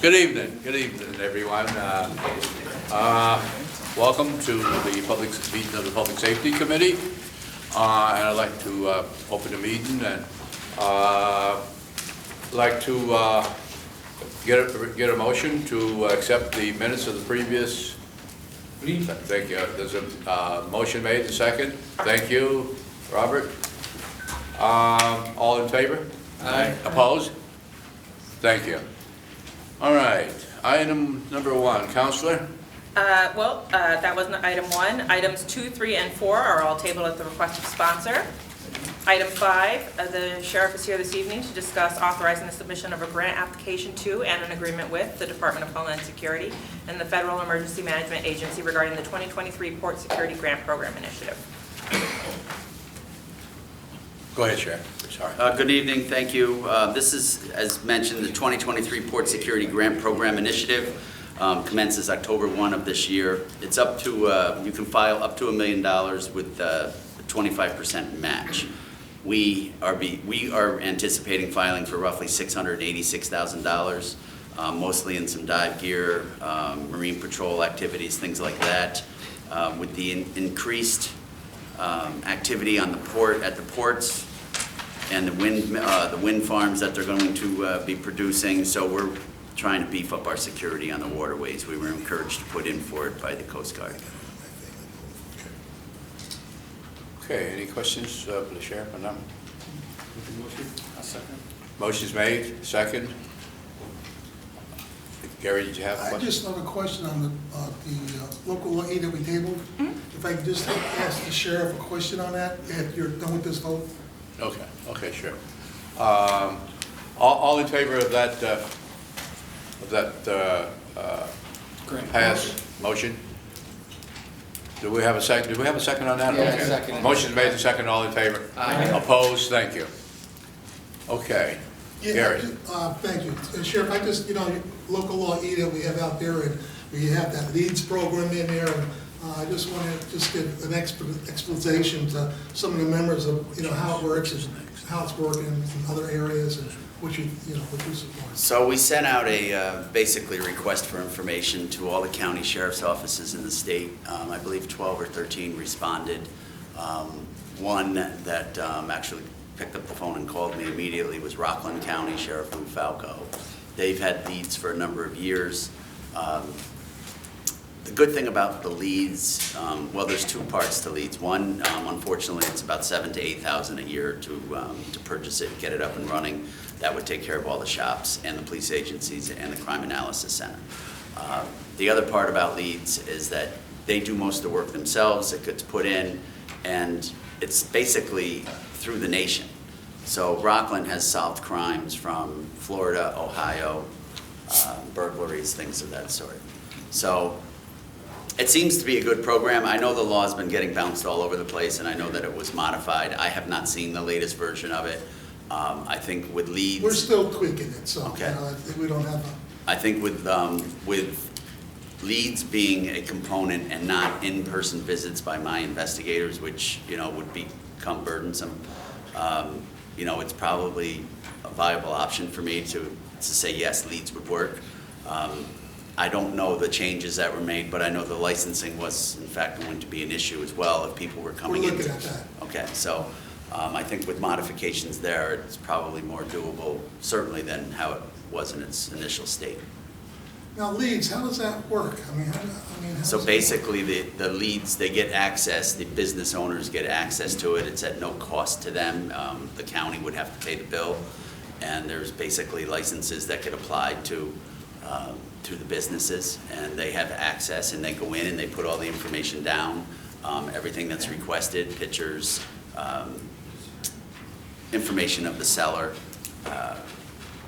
Good evening, everyone. Welcome to the public meeting of the Public Safety Committee. And I'd like to open the meeting and like to get a motion to accept the minutes of the previous. Thank you. There's a motion made, a second. Thank you, Robert. All in favor? Aye. Opposed? Thank you. All right, item number 1, Counselor. That wasn't item 1. Items 2, 3, and 4 are all tabled at the request of sponsor. Item 5, the sheriff is here this evening to discuss authorizing the submission of a grant application to and an agreement with the Department of Homeland Security and the Federal Emergency Management Agency regarding the 2023 Port Security Grant Program Initiative. Go ahead, Sheriff. Sorry. Good evening, thank you. This is, as mentioned, the 2023 Port Security Grant Program Initiative. Commences October 1 of this year. It's up to, you can file up to $1 million with a 25% match. We are anticipating filing for roughly $686,000, mostly in some dive gear, marine patrol activities, things like that. With the increased activity on the port, at the ports, and the wind farms that they're going to be producing. So we're trying to beef up our security on the waterways. We were encouraged to put in for it by the Coast Guard. Okay, any questions for the Sheriff on that? Motion's made, second. Gary, did you have a I question? just have a question on the local law E that we tabled. If I could just ask the sheriff a question on that, if you're done with this vote. Okay, sure. All in favor of that pass motion? Do we have a second? Do we have a second on that? Yeah, Okay. second. Motion's made, the second. All in favor? Aye. Opposed? Thank you. Okay. Gary. Thank you. Sheriff, I just, local law E that we have out there, and we have that LEADS program in there, and I just want to just get an explanation to some of the members of, how it works and how it's working in other areas and what you support. So we sent out a basically request for information to all the county sheriff's offices in the state. I believe 12 or 13 responded. One that actually picked up the phone and called me immediately was Rockland County Sheriff Lou Falco. They've had leads for a number of years. The good thing about the leads, well, there's two parts to leads. One, unfortunately, it's about $7,000 to $8,000 a year to purchase it, get it up and running. That would take care of all the shops and the police agencies and the Crime Analysis Center. The other part about leads is that they do most of the work themselves. It gets put in, and it's basically through the nation. So Rockland has solved crimes from Florida, Ohio, burglaries, things of that sort. So it seems to be a good program. I know the law's been getting bounced all over the place, and I know that it was modified. I have not seen the latest version of it. I think with leads, We're still tweaking it, so Okay. We don't have I think with leads being a component and not in-person visits by my investigators, which would become burdensome, it's probably a viable option for me to say yes, leads would work. I don't know the changes that were made, but I know the licensing was in fact going to be an issue as well if people were coming in. We're looking at that. Okay, so I think with modifications there, it's probably more doable, certainly, than how it was in its initial state. Now, leads, how does that work? how So does that work? basically, the leads, they get access, the business owners get access to it. It's at no cost to them. The county would have to pay the bill, and there's basically licenses that get applied to the businesses, and they have access, and they go in and they put all the information down, everything that's requested, pictures, information of the seller,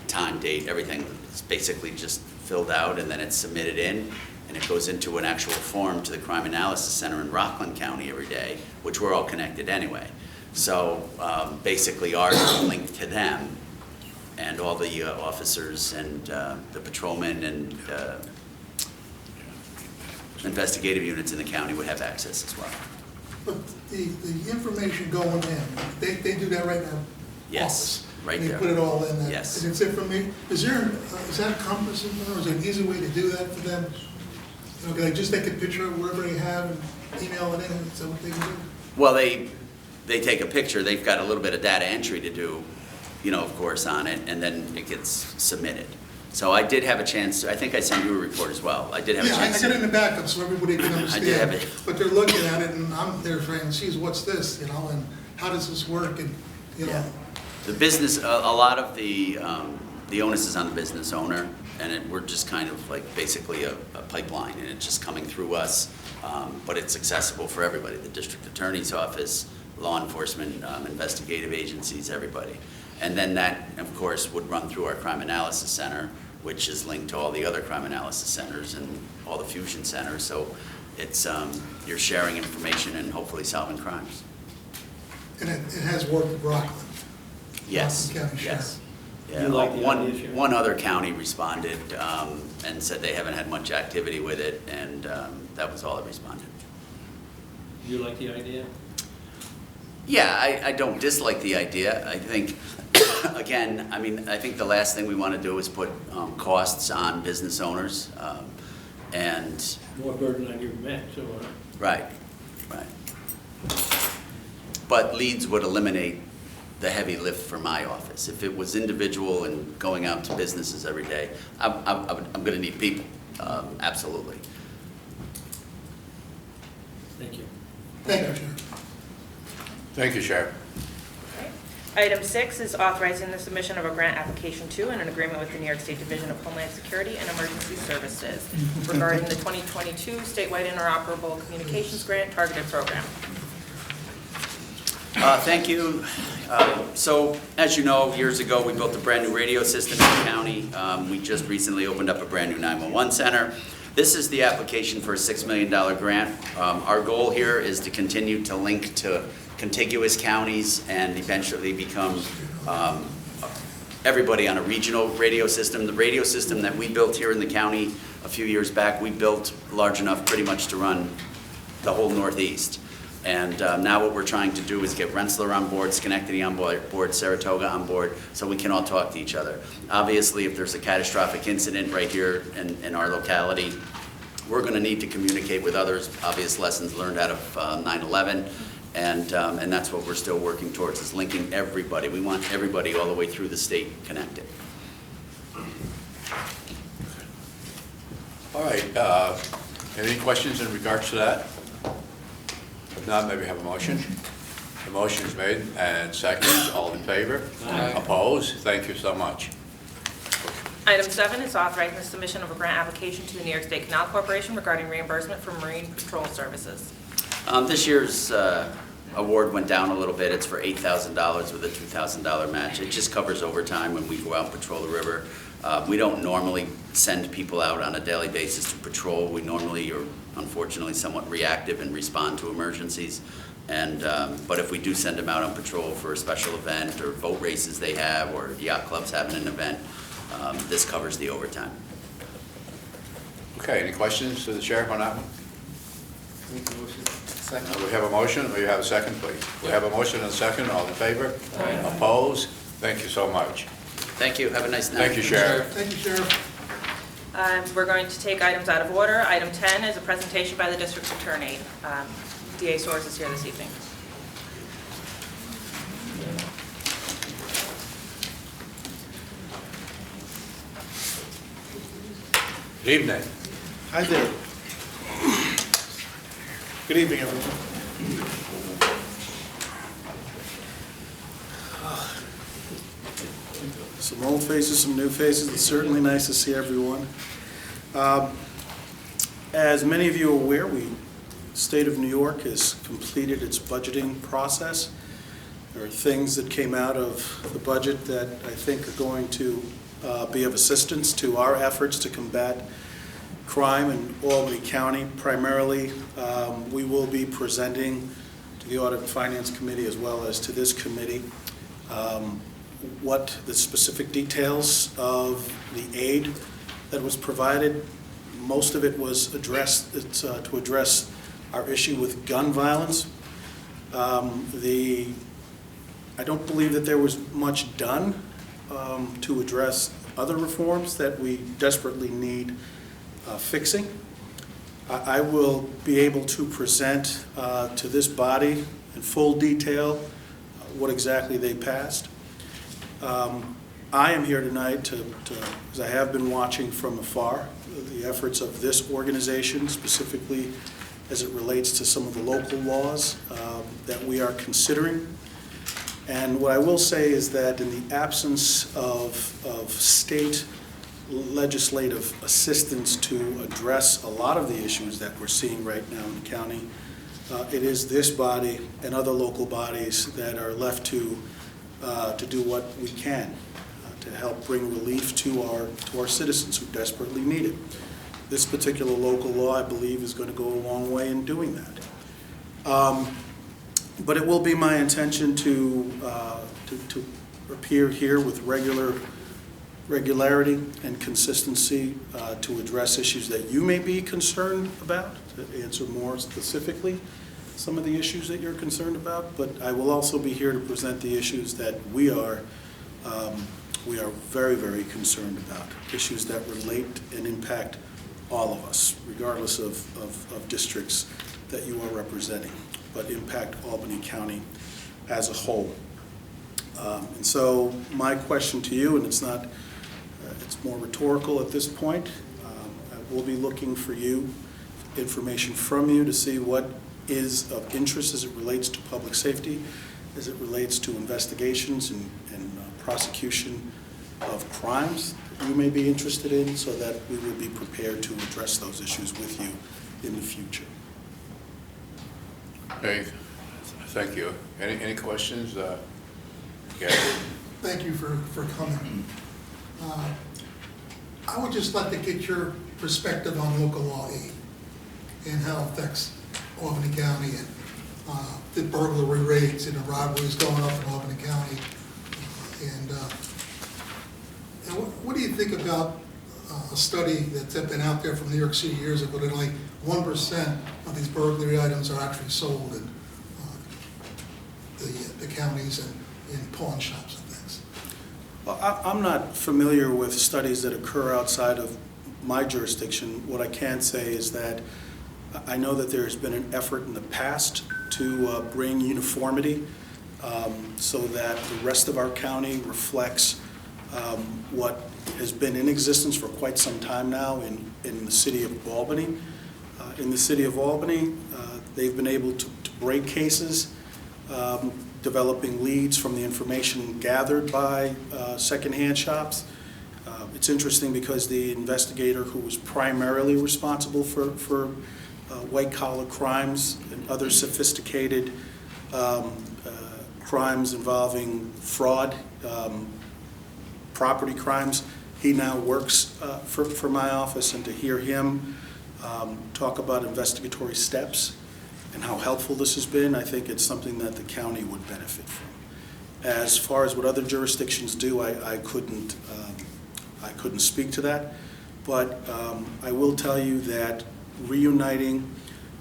time, date, everything is basically just filled out, and then it's submitted in, and it goes into an actual form to the Crime Analysis Center in Rockland County every day, which we're all connected anyway. So basically ours is linked to them, and all the officers and the patrolmen and investigative units in the county would have access as well. But the information going in, they do that right now? Yes. Office. right And you there. put it all in there? Yes. And it's it for me? Is that a compass in there, or is there an easy way to do that for them? You know, can I just take a picture of wherever they have and email it in, is that what they can do? Well, they take a picture, they've got a little bit of data entry to do, you know, of course, on it, and then it gets submitted. So I did have a chance, I think I sent you a report as well. I did have a Yeah, I chance. got it in the backup so everybody can have understand. it. But they're looking at it and I'm there saying, geez, what's this, you know, and how does this work, and, you know. Yeah. The business, a lot of the onus is on the business owner, and we're just kind of like basically a pipeline, and it's just coming through us. But it's accessible for everybody, the district attorney's office, law enforcement, investigative agencies, everybody. And then that, of course, would run through our crime analysis center, which is linked to all the other crime analysis centers and all the fusion centers. So it's, you're sharing information and hopefully solving crimes. And it has worked with Rockland. Yes, Rockland County yes. Sheriff. Yeah, You like the idea, Sheriff? one other county responded and said they haven't had much activity with it, and that was all that responded. You like the idea? Yeah, I don't dislike the idea. I think, again, I mean, I think the last thing we want to do is put costs on business owners, and, More burden on your back, so, right. But leads would eliminate the heavy lift for my office. If it was individual and going out to businesses every day, I'm going to need people, absolutely. thank you. Thank you, Sheriff. Thank you, Sheriff. Item 6 is authorizing the submission of a grant application to and an agreement with the New York State Division of Homeland Security and Emergency Services regarding the 2022 statewide interoperable communications grant targeted program. Thank you. So, as you know, years ago, we built a brand-new radio system in the county. We just recently opened up a brand-new 911 center. This is the application for a $6 million grant. Our goal here is to continue to link to contiguous counties and eventually become everybody on a regional radio system. The radio system that we built here in the county a few years back, we built large enough pretty much to run the whole Northeast. And now what we're trying to do is get Rensselaer on board, Schenectady on board, Saratoga on board, so we can all talk to each other. Obviously, if there's a catastrophic incident right here in our locality, we're going to need to communicate with others. Obvious lessons learned out of 9/11, and that's what we're still working towards, is linking everybody. We want everybody all the way through the state connected. All right, any questions in regards to that? If not, maybe have a motion. The motion is made and seconded. All in favor? Aye. Opposed? Thank you so much. Item 7 is authorizing the submission of a grant application to the New York State Canal Corporation regarding reimbursement for marine patrol services. This year's award went down a little bit. It's for $8,000 with a $2,000 match. It just covers overtime when we go out and patrol the river. We don't normally send people out on a daily basis to patrol. We normally are, unfortunately, somewhat reactive and respond to emergencies. And but if we do send them out on patrol for a special event or boat races they have, or yacht clubs having an event, this covers the overtime. Okay, any questions to the sheriff on that one? Make the motion. We have a motion, we have a second, please. We have a motion and a second, all in favor? Aye. Opposed? Thank you so much. Thank you. Have a nice night. Thank you, Sheriff. Thank you, Sheriff. We're going to take items out of order. Item 10 is a presentation by the district attorney. DA Soares is here this evening. Good evening. Hi there. Good evening, everyone. Some old faces, some new faces. It's certainly nice to see everyone. As many of you are aware, the state of New York has completed its budgeting process. There are things that came out of the budget that I think are going to be of assistance to our efforts to combat crime in Albany County. Primarily, we will be presenting to the Audit and Finance Committee as well as to this committee what the specific details of the aid that was provided. Most of it was addressed to address our issue with gun violence. The I don't believe that there was much done to address other reforms that we desperately need fixing. I will be able to present to this body in full detail what exactly they passed. I am here tonight as I have been watching from afar, the efforts of this organization, specifically as it relates to some of the local laws that we are considering. And what I will say is that in the absence of state legislative assistance to address a lot of the issues that we're seeing right now in the county, it is this body and other local bodies that are left to do what we can to help bring relief to our citizens who desperately need it. This particular local law, I believe, is going to go a long way in doing that. But it will be my intention to appear here with regularity and consistency to address issues that you may be concerned about, to answer more specifically some of the issues that you're concerned about. But I will also be here to present the issues that we are very, very concerned about, issues that relate and impact all of us, regardless of districts that you are representing, but impact Albany County as a whole. And so my question to you, and it's more rhetorical at this point, I will be looking for information from you to see what is of interest as it relates to public safety, as it relates to investigations and prosecution of crimes that you may be interested in, so that we will be prepared to address those issues with you in the future. Okay, thank you. Any questions? Gary? Thank you for coming. I would just like to get your perspective on local law 8 and how it affects Albany County, and the burglary rates and the robberies going up in Albany County. And what do you think about a study that's been out there from New York City years ago that only 1% of these burglary items are actually sold in the counties and in pawn shops and things? Well, I'm not familiar with studies that occur outside of my jurisdiction. What I can say is that I know that there's been an effort in the past to bring uniformity so that the rest of our county reflects what has been in existence for quite some time now in the city of Albany. In the city of Albany, they've been able to break cases, developing leads from the information gathered by secondhand shops. It's interesting because the investigator who was primarily responsible for white-collar crimes and other sophisticated crimes involving fraud, property crimes, he now works for my office, and to hear him talk about investigatory steps and how helpful this has been, I think it's something that the county would benefit from. As far as what other jurisdictions do, I couldn't speak to that, but I will tell you that reuniting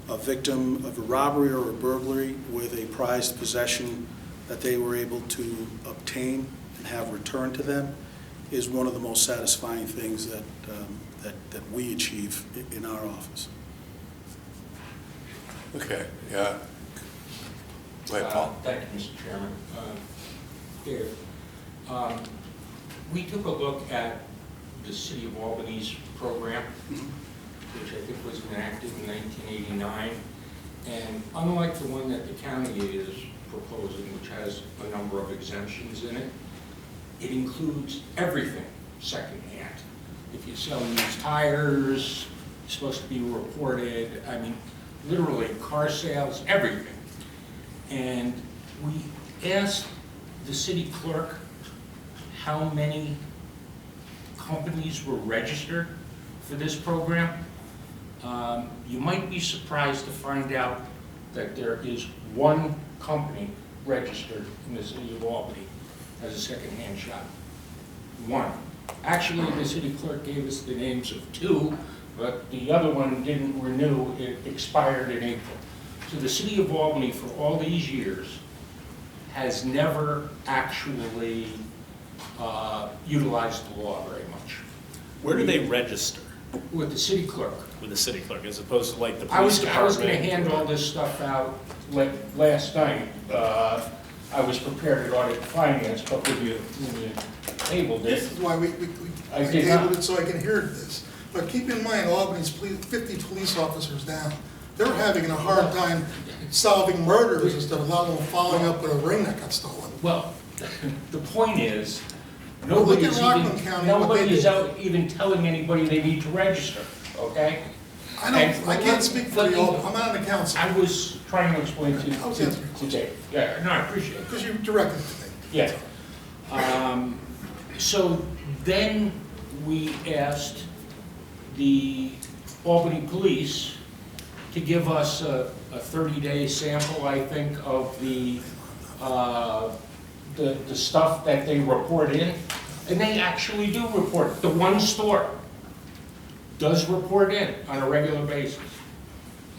a victim of a robbery or a burglary with a prized possession that they were able to obtain and have returned to them is one of the most satisfying things that we achieve in our office. Okay, yeah. Go ahead, Paul. Thank you, Mr. Chairman. Dave, we took a look at the City of Albany's program, which I think was enacted in 1989, and unlike the one that the county is proposing, which has a number of exemptions in it, it includes everything secondhand. If you sell used tires, it's supposed to be reported. I mean, literally car sales, everything. And we asked the city clerk how many companies were registered for this program. You might be surprised to find out that there is one company registered in the city of Albany as a secondhand shop. One. Actually, the city clerk gave us the names of two, but the other one didn't renew. It expired in April. So the city of Albany, for all these years, has never actually utilized the law very much. Where do they register? With the city clerk. With the city clerk, as opposed to like the I was police going to department? hand all this stuff out like last night. I was prepared to audit finance, but when you tabled This it, is why we I did tabled not. it so I can hear this. But keep in mind, Albany's 50 police officers down. They're having a hard time solving murders and stuff, let alone following up with a ring that got stolen. well, the point is, Look at nobody's Rockland County, what they nobody's did. out even telling anybody they need to register, okay? I can't speak for the Albany, I'm not on the council, I was trying to explain to I was answering your to Dave. Yeah, no, I appreciate it. because you directed it to me. Yeah. So then we asked the Albany Police to give us a 30-day sample, I think, of the stuff that they report in. And they actually do report. The one store does report in on a regular basis.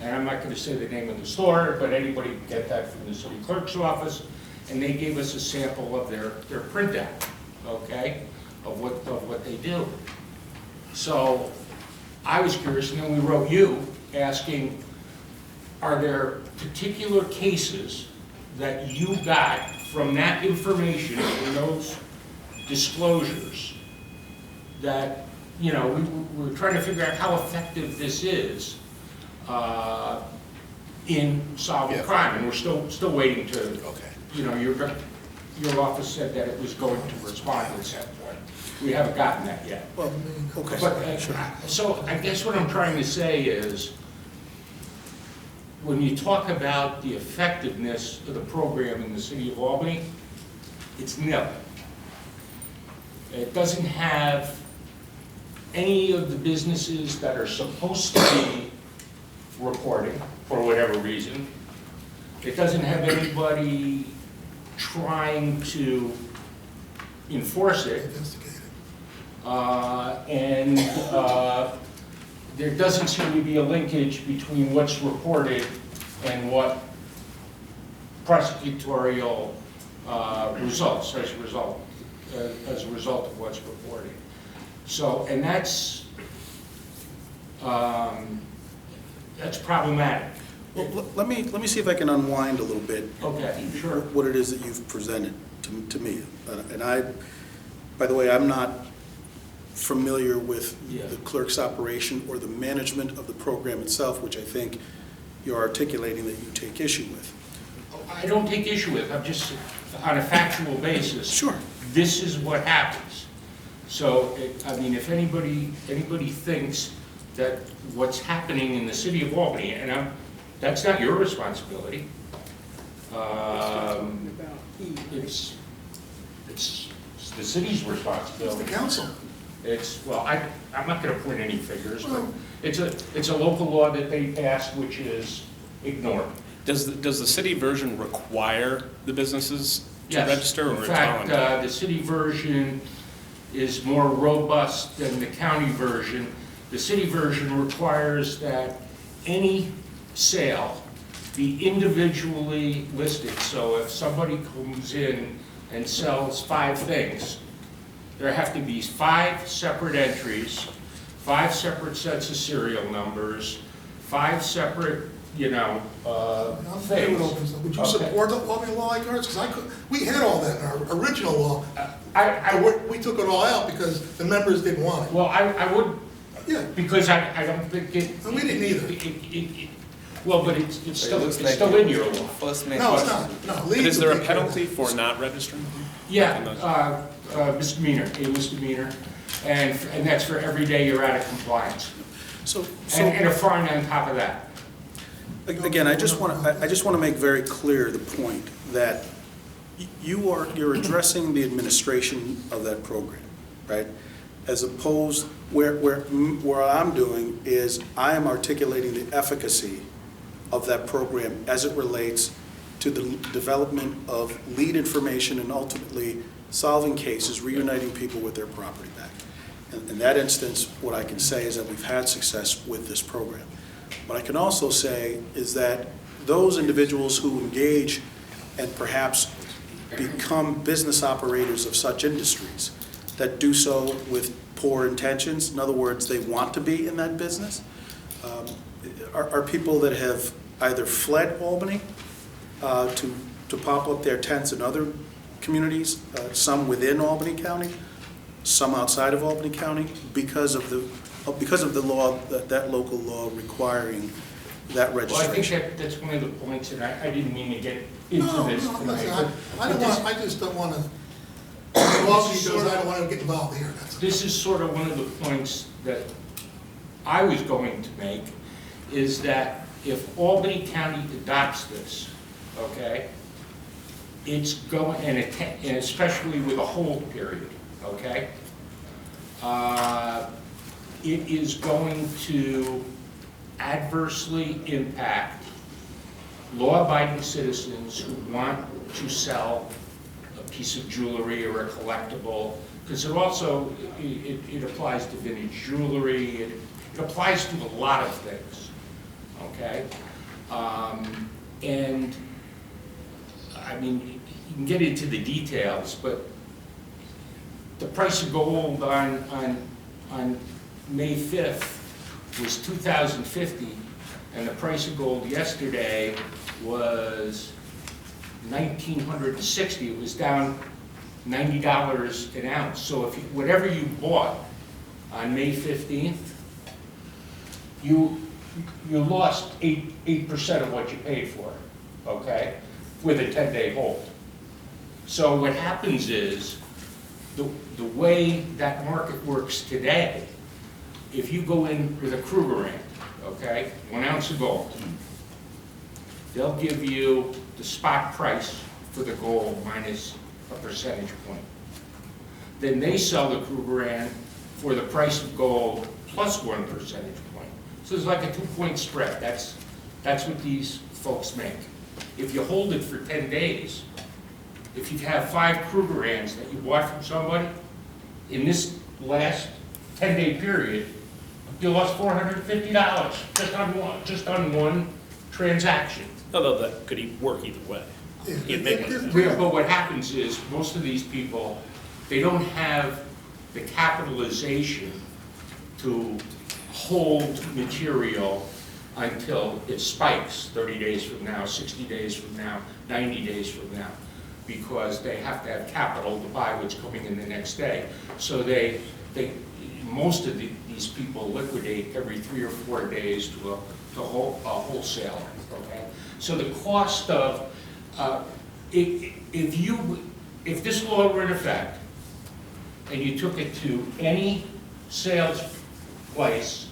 And I'm not going to say the name of the store, but anybody can get that from the city clerk's office. And they gave us a sample of their printout, okay, of what they do. So I was curious, and then we wrote you asking, are there particular cases that you got from that information, from those disclosures, that, you know, we're trying to figure out how effective this is in solving Yeah. crime, and we're still waiting to, Okay. you know, your office said that it was going to respond at that point. We haven't gotten that yet. Well, okay. But, so I guess what I'm trying to say is, when you talk about the effectiveness of the program in the city of Albany, it's nil. It doesn't have any of the businesses that are supposed to be reporting, for whatever reason. It doesn't have anybody trying to enforce it. Investigated. And there doesn't seem to be a linkage between what's reported and what prosecutorial results as a result of what's reported. So, and that's problematic. Well, let me see if I can unwind a little bit Okay, sure. what it is that you've presented to me. And I, by the way, I'm not familiar with Yeah. the clerk's operation or the management of the program itself, which I think you're articulating that you take issue with. I don't take issue with it, I'm just, on a factual basis. Sure. This is what happens. So, I mean, if anybody thinks that what's happening in the city of Albany, and that's not your responsibility. It's the city's It's the responsibility. council. Well, I'm not gonna point any figures, but Well- it's a local law that they passed, which is ignored. Does the city version require the businesses to Yes. register, or In it's fact, voluntary? the city version is more robust than the county version. The city version requires that any sale be individually listed. So if somebody comes in and sells 5 things, there have to be 5 separate entries, 5 separate sets of serial numbers, 5 separate, I'm okay with all things. this. Would you Okay. support the Albany law like ours? Because we had all that in our original law. I would, We took it all out because the members didn't want it. well, I would, Yeah, because I don't think it. and we didn't either. Well, but it's still in your law. First main No, it's question. not. No, But leads is there would a take care of penalty it. for not registering? Yeah, misdemeanor, a misdemeanor, and that's for every day you're out of compliance. So, And a fine on top of that. again, I just want to make very clear the point that you're addressing the administration of that program, right? As opposed, where I'm doing is I am articulating the efficacy of that program as it relates to the development of lead information and ultimately solving cases, reuniting people with their property back. In that instance, what I can say is that we've had success with this program. What I can also say is that those individuals who engage and perhaps become business operators of such industries that do so with poor intentions. In other words, they want to be in that business. Are people that have either fled Albany to pop up their tents in other communities, some within Albany County, some outside of Albany County, because of the law, that local law requiring that Well, I registration. think that's one of the points, and I didn't mean to get into No, this no, tonight. listen, but I just don't want to, because I don't want to get involved here, that's all. This is sort of one of the points that I was going to make, is that if Albany County adopts this, okay, it's going, and especially with a hold period, okay, it is going to adversely impact law-abiding citizens who want to sell a piece of jewelry or a collectible, because it also, it applies to vintage jewelry, it applies to a lot of things, okay? And, I mean, you can get into the details, but the price of gold on May 5th was $2,050, and the price of gold yesterday was $1,960. It was down $90 an ounce. So if whatever you bought on May 15th, you lost 8% of what you paid for, okay, with a 10-day hold. So what happens is, the way that market works today, if you go in with a Krugerrand, okay, 1 ounce of gold, they'll give you the spot price for the gold minus a percentage point. Then they sell the Krugerrand for the price of gold plus 1 percentage point. So it's like a 2-point spread. That's what these folks make. If you hold it for 10 days, if you have 5 Krugerrands that you bought from somebody, in this last 10-day period, you lost $450 just on one transaction. Although that could work either way. You'd make money. Yeah, but what happens is, most of these people, they don't have the capitalization to hold material until it spikes 30 days from now, 60 days from now, 90 days from now, because they have to have capital to buy what's coming in the next day. So most of these people liquidate every 3 or 4 days to a wholesaler, okay? So the cost of, if this law were in effect, and you took it to any sales place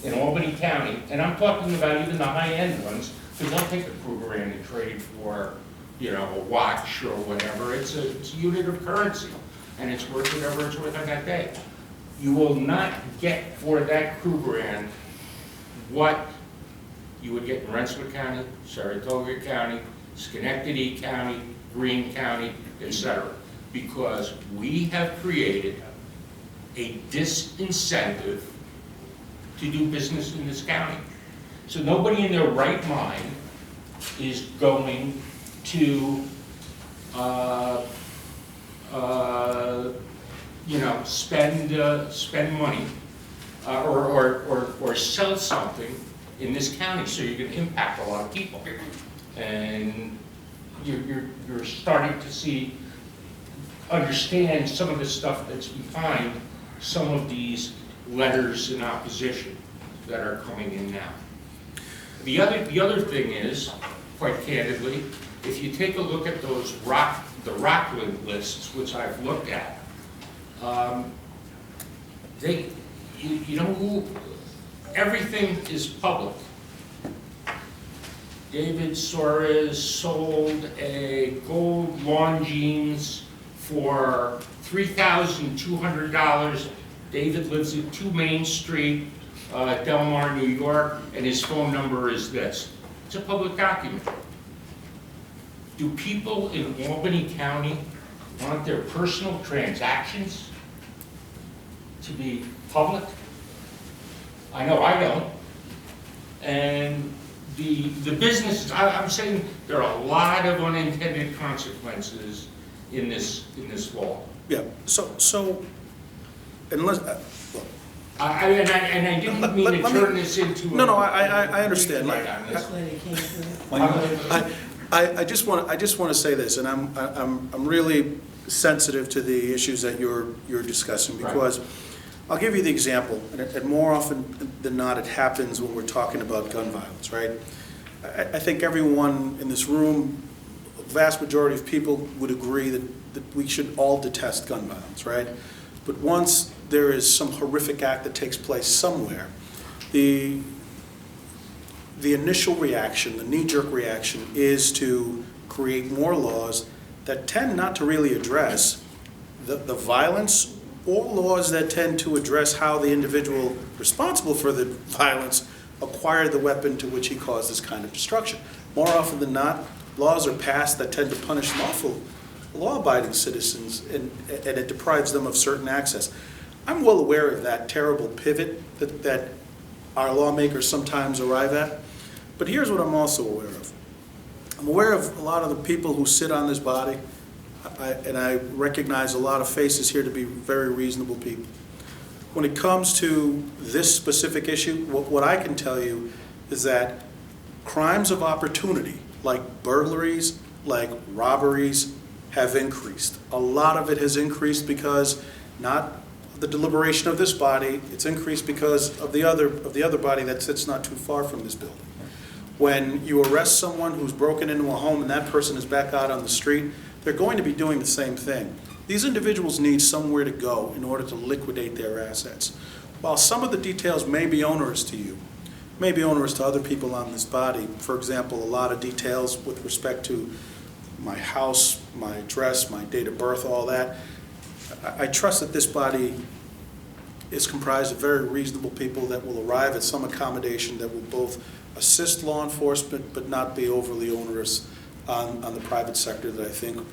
in Albany County, and I'm talking about even the high-end ones, because they'll take a Krugerrand and trade for, a watch or whatever. It's a unit of currency, and it's worth whatever it's worth on that day. You will not get for that Krugerrand what you would get in Rensselaer County, Saratoga County, Schenectady County, Greene County, etc. Because we have created a disincentive to do business in this county. So nobody in their right mind is going to spend money or sell something in this county, so you're going to impact a lot of people. And you're starting to understand some of the stuff that's behind some of these letters in opposition that are coming in now. The other thing is, quite candidly, if you take a look at those the Rockland lists, which I've looked at, everything is public. David Soares sold a gold Longines for $3,200. David lives at 2 Main Street, Del Mar, New York, and his phone number is this. It's a public document. Do people in Albany County want their personal transactions to be public? I know I don't. And the businesses, I'm saying there are a lot of unintended consequences in this law. Yeah, so, unless, look, And I didn't mean to Let me- turn this into. no, I understand. Right on this. I just want to say this, and I'm really sensitive to the issues that you're discussing, Right. because I'll give you the example, and more often than not, it happens when we're talking about gun violence, right? I think everyone in this room, a vast majority of people would agree that we should all detest gun violence, right? But once there is some horrific act that takes place somewhere, the initial reaction, the knee-jerk reaction, is to create more laws that tend not to really address the violence, or laws that tend to address how the individual responsible for the violence acquired the weapon to which he caused this kind of destruction. More often than not, laws are passed that tend to punish lawful, law-abiding citizens, and it deprives them of certain access. I'm well aware of that terrible pivot that our lawmakers sometimes arrive at, but here's what I'm also aware of. I'm aware of a lot of the people who sit on this body, and I recognize a lot of faces here to be very reasonable people. When it comes to this specific issue, what I can tell you is that crimes of opportunity, like burglaries, like robberies, have increased. A lot of it has increased because not the deliberation of this body, it's increased because of the other body that sits not too far from this building. When you arrest someone who's broken into a home and that person is back out on the street, they're going to be doing the same thing. These individuals need somewhere to go in order to liquidate their assets. While some of the details may be onerous to you, may be onerous to other people on this body, for example, a lot of details with respect to my house, my address, my date of birth, all that, I trust that this body is comprised of very reasonable people that will arrive at some accommodation that will both assist law enforcement but not be overly onerous on the private sector that I think,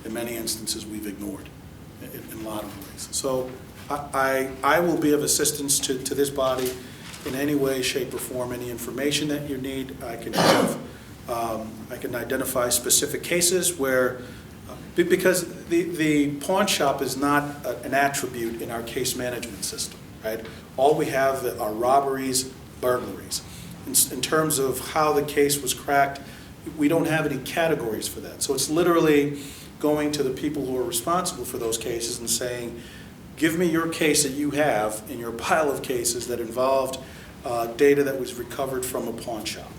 in many instances we've ignored in a lot of ways. So I will be of assistance to this body in any way, shape, or form. Any information that you need, I can have. I can identify specific cases where, because the pawn shop is not an attribute in our case management system, right? All we have are robberies, burglaries. In terms of how the case was cracked, we don't have any categories for that. So it's literally going to the people who are responsible for those cases and saying, give me your case that you have in your pile of cases that involved data that was recovered from a pawn shop.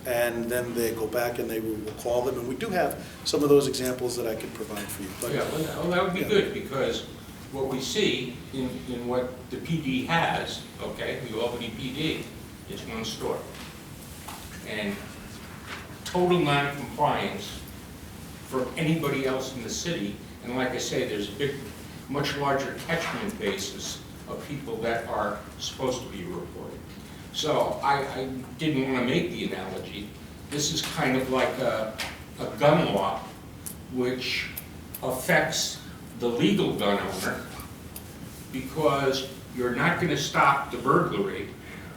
And then they go back and they will call them. And we do have some of those examples that I can provide for you. But, Yeah, well, that would be good, because what we see in what the PD has, okay, the Albany PD, is one store. And total non-compliance for anybody else in the city, and like I say, there's a much larger catchment basis of people that are supposed to be reported. So I didn't want to make the analogy. This is kind of like a gun law which affects the legal gun owner, because you're not going to stop the burglary,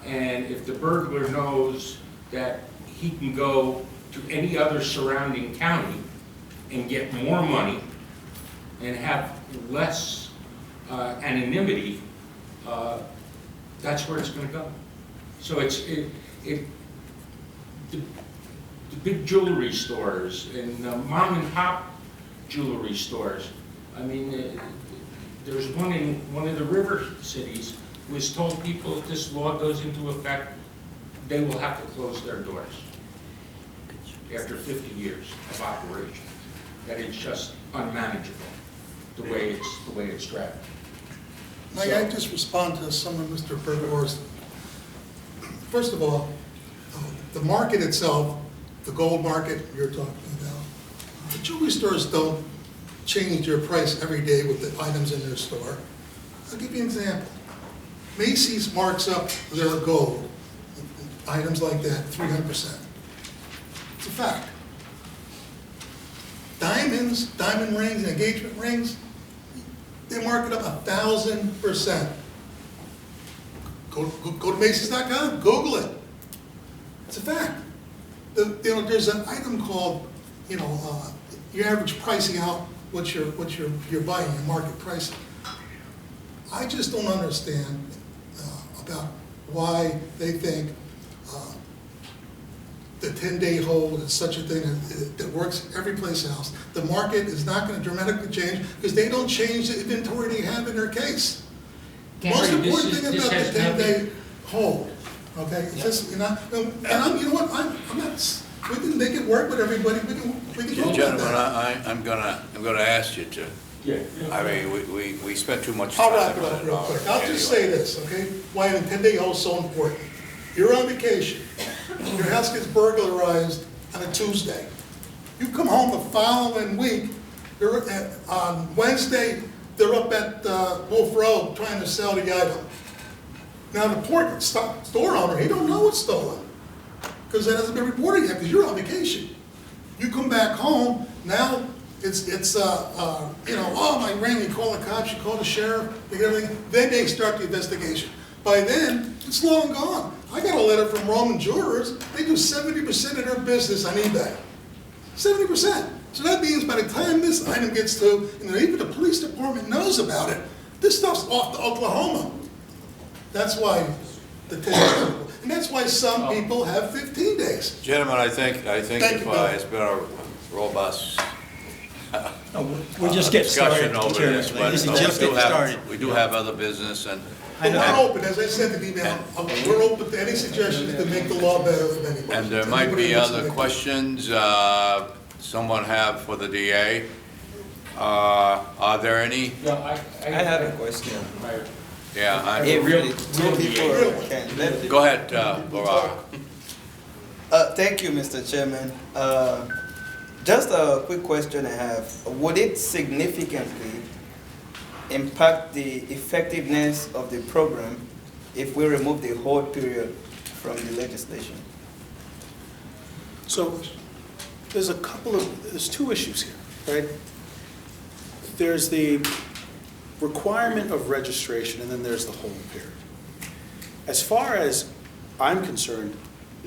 and if the burglar knows that he can go to any other surrounding county and get more money and have less anonymity, that's where it's going to go. So the big jewelry stores and mom and pop jewelry stores. I mean, there's one in one of the river cities who has told people if this law goes into effect, they will have to close their doors after 50 years of operation. That it's just unmanageable the way it's drafted. May I just respond to some of Mr. Bergor's? First of all, the market itself, the gold market you're talking about, the jewelry stores don't change their price every day with the items in their store. I'll give you an example. Macy's marks up their gold, items like that, 300%. It's a fact. Diamonds, diamond rings, and engagement rings, they mark it up 1,000%. Go to Macy's.com, Google it. It's a fact. There's an item called, your average pricing out what you're buying, your market pricing. I just don't understand about why they think the 10-day hold is such a thing that works every place else. The market is not going to dramatically change because they don't change the inventory they have in their case. Most Gary, this important is- thing this about has the 10-day nothing- hold, okay, is this, you know, and I'm, you know what, I'm not, we can make it work with everybody, we can talk about Gentlemen, that. I'm gonna ask you to, Yeah. I mean, we spent too much I'll time wrap it on up it real already. quick. I'll just say this, okay? Why the 10-day hold is so important. You're on vacation, your house gets burglarized on a Tuesday. You come home the following week, on Wednesday, they're up at Wolf Road trying to sell the item. Now, the store owner, he don't know it's stolen, because it hasn't been reported yet, because you're on vacation. You come back home, now it's you know, oh, my ring, you call the cops, you call the sheriff, they get everything, then they start the investigation. By then, it's long gone. I got a letter from Roman Jewelers, they do 70% of their business on eBay. 70%. So that means by the time this item gets to, and even the police department knows about it, this stuff's off to Oklahoma. That's why the 10 days, and that's why some people have 15 days. Gentlemen, I think Thank you, Bill. it's been a robust We're just getting started, discussion over Chairman. this, but This is we just do getting have, started. we do have other business, and I But know. we're open, as I said in the email, we're open to any suggestions to make the law better for anybody. and there might Anybody be wants to other make it. questions someone have for the DA. Are there any? No, I have a question. Yeah, If real- two real people DA. can, let, go ahead, Laura. thank you, Mr. Chairman. Just a quick question I have. Would it significantly impact the effectiveness of the program if we remove the hold period from the legislation? So there's two issues here, right? There's the requirement of registration, and then there's the hold period. As far as I'm concerned,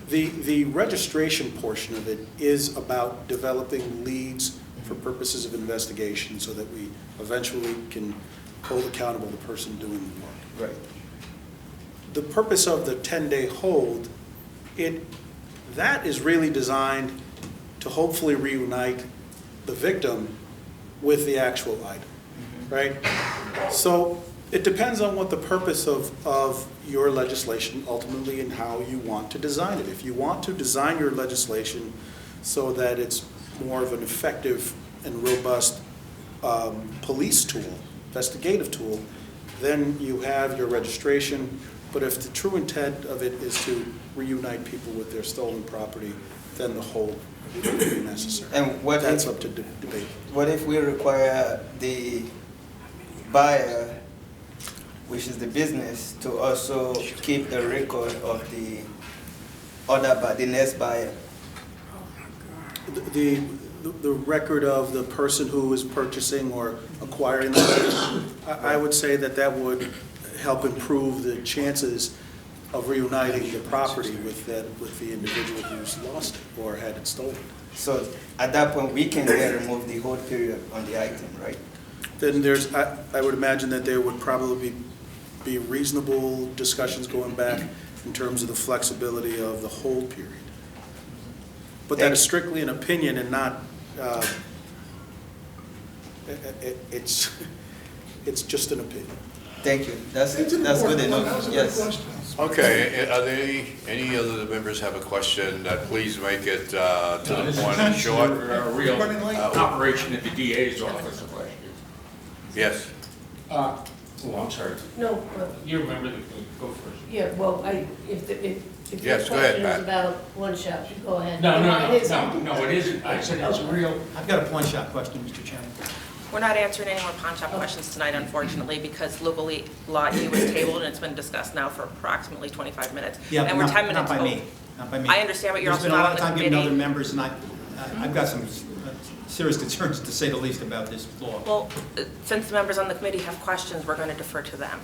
the registration portion of it is about developing leads for purposes of investigation so that we eventually can hold accountable the person doing the work. Right. The purpose of the 10-day hold, that is really designed to hopefully reunite the victim with the actual item, right? So it depends on what the purpose of your legislation ultimately and how you want to design it. If you want to design your legislation so that it's more of an effective and robust police tool, investigative tool, then you have your registration. But if the true intent of it is to reunite people with their stolen property, then the hold would be necessary. And what That's if, up to debate. what if we require the buyer, which is the business, to also keep a record of the the next buyer? The record of the person who is purchasing or acquiring the item, I would say that would help improve the chances of reuniting the property with the individual who's lost it or had it stolen. So at that point, we can then remove the hold period on the item, right? Then I would imagine that there would probably be reasonable discussions going back in terms of the flexibility of the hold period. But that is strictly an opinion and not, it's just an opinion. Thank you. That's It's an good important one. That enough. was a good Yes. question. Okay, are there any other members have a question? Please make it to No, the this point is and short. a real Running late. operation at the DA's office question. Yes. Oh, I'm sorry. No, You remember the, go first. yeah, well, if your Yes, go ahead, question Pat. is about one shop, you go ahead. No, It is- it isn't. I said it's a real, I've got a pawn shop question, Mr. Chairman. We're not answering any more pawn shop questions tonight, unfortunately, because local law E was tabled and it's been discussed now for approximately 25 minutes. Yeah, And but we're not 10 minutes by me, over. not by me. I understand, but you're also There's been a not lot on of the time given to other committee. members, and I've got some serious concerns, to say the least, about this law. Well, since the members on the committee have questions, we're going to defer to them.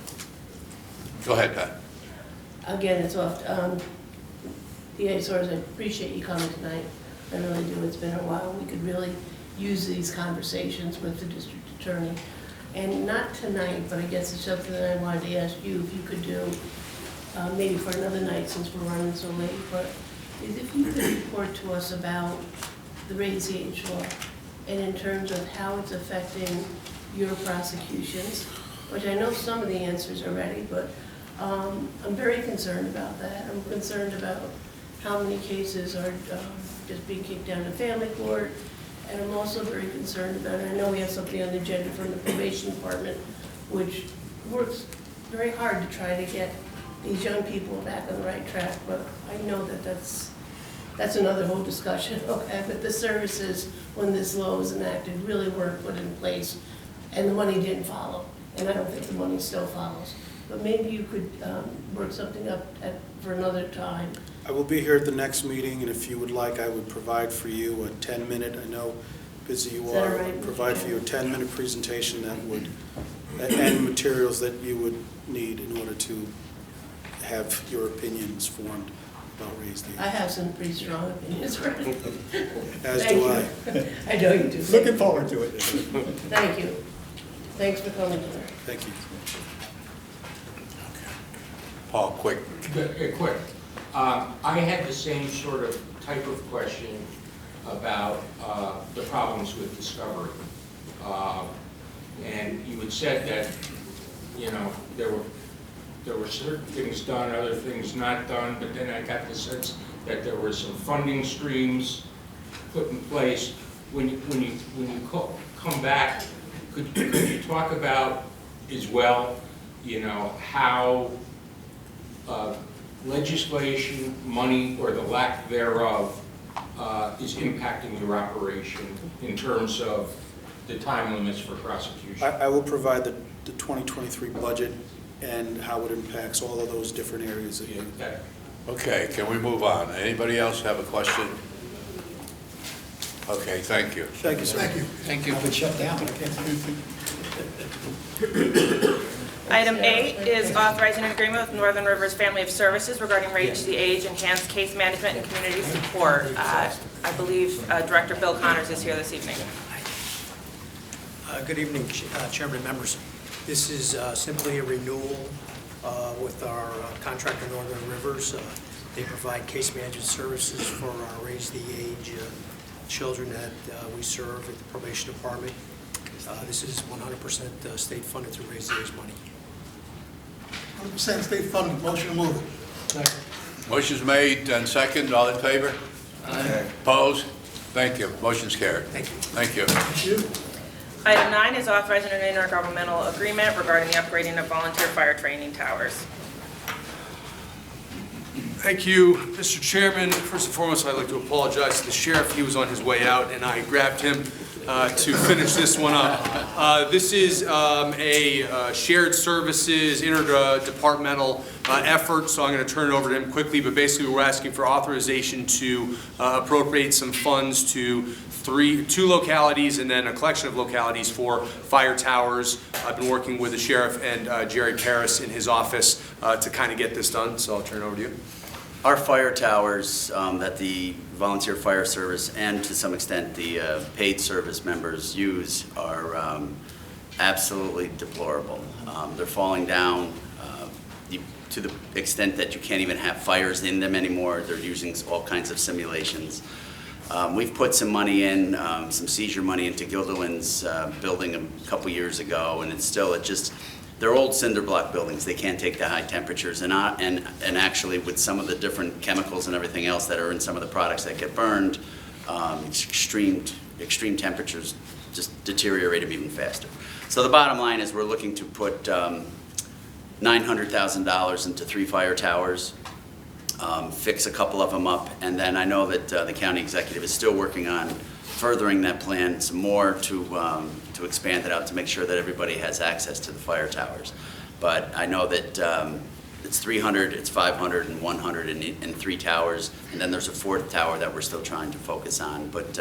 Go ahead, Pat. Again, it's off, DA Soares, I appreciate you coming tonight. I really do. It's been a while. We could really use these conversations with the district attorney. And not tonight, but I guess it's something that I wanted to ask you if you could do, maybe for another night since we're running so late, but is if you could report to us about the raise the age law and in terms of how it's affecting your prosecutions, which I know some of the answers already, but I'm very concerned about that. I'm concerned about how many cases are just being kicked down to family court, and I'm also very concerned about, and I know we have something on the agenda from the probation department, which works very hard to try to get these young people back on the right track, but I know that that's another whole discussion, okay? But the services, when this law was enacted, really weren't put in place, and the money didn't follow, and I don't think the money still follows. But maybe you could work something up for another time. I will be here at the next meeting, and if you would like, I would provide for you a 10-minute, I know busy you Is that are, all right, Mr. provide for you a 10-minute presentation that would, and materials that you would need in order to have your opinions formed about raise the I age. have some pretty strong opinions, right? As Thank do I. you. I know you do. Looking forward to it. Thank you. Thanks for coming tonight. Thank you. Paul, quick. Quick. I had the same sort of type of question about the problems with Discovery. And you had said that, you know, there were certain things done, other things not done, but then I got the sense that there were some funding streams put in place. When you come back, could you talk about as well, you know, how legislation, money, or the lack thereof is impacting your operation in terms of the time limits for prosecution? I will provide the 2023 budget and how it impacts all of those different areas that you. Okay, can we move on? Anybody else have a question? Okay, thank you. Thank you, sir. Thank you. I've been shut down. Item 8 is authorizing an agreement with Northern Rivers Family of Services regarding Raise the Age, enhanced case management, and community support. I believe Director Bill Connors is here this evening. Good evening, Chairman and members. This is simply a renewal with our contractor, Northern Rivers. They provide case management services for our Raise the Age children that we serve at the probation department. This is 100% state funded through Raise the Age money. 100% state funded, motion to move it. Motion's made and second, all in favor? Aye. Opposed? Thank you, motion's carried. Thank you. Thank you. Thank you. Item 9 is authorizing an intergovernmental agreement regarding the upgrading of volunteer fire training towers. Thank you, Mr. Chairman. First and foremost, I'd like to apologize to the sheriff. He was on his way out, and I grabbed him to finish this one up. This is a shared services interdepartmental effort, so I'm going to turn it over to him quickly. But basically, we're asking for authorization to appropriate some funds to two localities and then a collection of localities for fire towers. I've been working with the sheriff and Jerry Paris in his office to kind of get this done, so I'll turn it over to you. Our fire towers that the volunteer fire service and to some extent the paid service members use are absolutely deplorable. They're falling down to the extent that you can't even have fires in them anymore. They're using all kinds of simulations. We've put some money in, some seizure money into Gilderland's building a couple years ago, and it's still, they're old cinder block buildings. They can't take the high temperatures, and actually with some of the different chemicals and everything else that are in some of the products that get burned, extreme temperatures just deteriorate them even faster. So the bottom line is we're looking to put $900,000 into 3 fire towers, fix a couple of them up, and then I know that the county executive is still working on furthering that plan some more to expand it out to make sure that everybody has access to the fire towers. But I know that it's 300, it's 500, and 100 in 3 towers, and then there's a 4th tower that we're still trying to focus on. But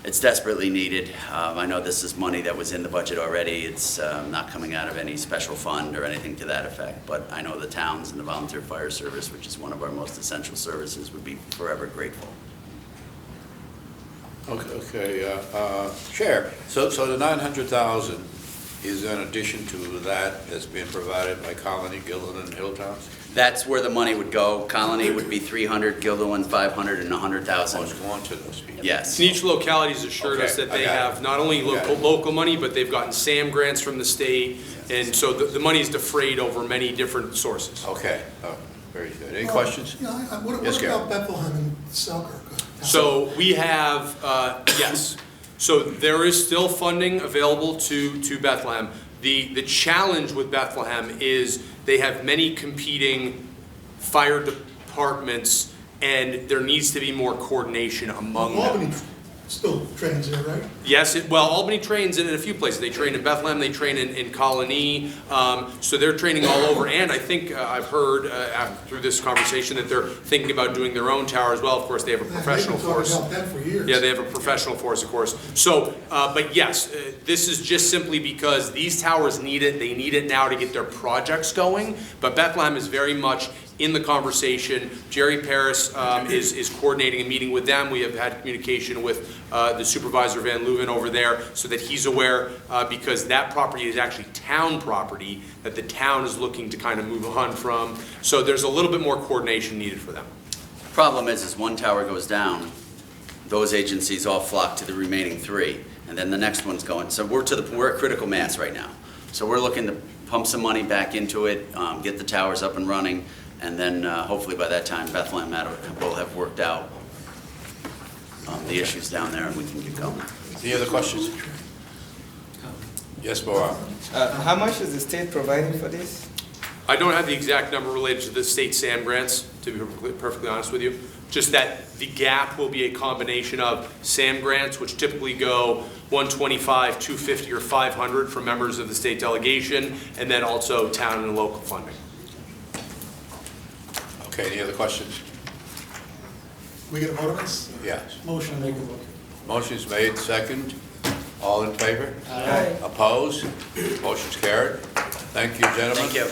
it's desperately needed. I know this is money that was in the budget already. It's not coming out of any special fund or anything to that effect. But I know the towns and the volunteer fire service, which is one of our most essential services, would be forever grateful. Okay, Chair, so the 900,000 is in addition to that's being provided by Colony, Gilliland, and Hilltowns? That's where the money would go. Colony would be 300, Gilderland 500, and 100,000. Oh, it's going to those people? Yes. And each locality has assured us Okay, that I they got it. have not only local money, but they've gotten SAM grants from the state, and so the money is defrayed over many different sources. Okay, very good. Any questions? Yeah, what Yes, Gary. about Bethlehem and Selkirk? So we have, yes, so there is still funding available to Bethlehem. The challenge with Bethlehem is they have many competing fire departments, and there needs to be more coordination among them. Albany still trains there, right? Yes, Albany trains in a few places. They train in Bethlehem, they train in Colony, so they're training all over. And I think I've heard through this conversation that they're thinking about doing their own tower as well. Of course, they have a professional They've been talking force. about that for years. Yeah, they have a professional force, of course. So, but yes, this is just simply because these towers need it. They need it now to get their projects going. But Bethlehem is very much in the conversation. Jerry Paris is coordinating a meeting with them. We have had communication with the Supervisor Van Leuven over there so that he's aware, because that property is actually town property that the town is looking to kind of move on from. So there's a little bit more coordination needed for them. Problem is one tower goes down, those agencies all flock to the remaining 3, and then the next one's going. So we're at critical mass right now. So we're looking to pump some money back into it, get the towers up and running, and then hopefully by that time Bethlehem will have worked out the issues down there and we can get going. Any other questions? Yes, Bob. How much is the state providing for this? I don't have the exact number related to the state SAM grants, to be perfectly honest with you. Just that the gap will be a combination of SAM grants, which typically go 125, 250, or 500 for members of the state delegation, and then also town and local funding. Okay, any other questions? We get a vote on this? Yes. Motion. Motion's made, second. All in favor? Aye. Opposed? Motion's carried. Thank you, gentlemen. Thank you.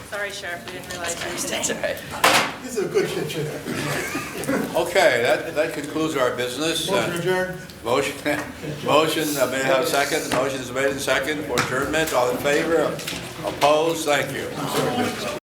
Sorry, Sheriff, we didn't realize you were That's all right. This is a good shit show. Okay, that concludes our business. Motion adjourned. Motion, may I have a second? The motion is made and second for adjournment. All in favor? Opposed? Thank you.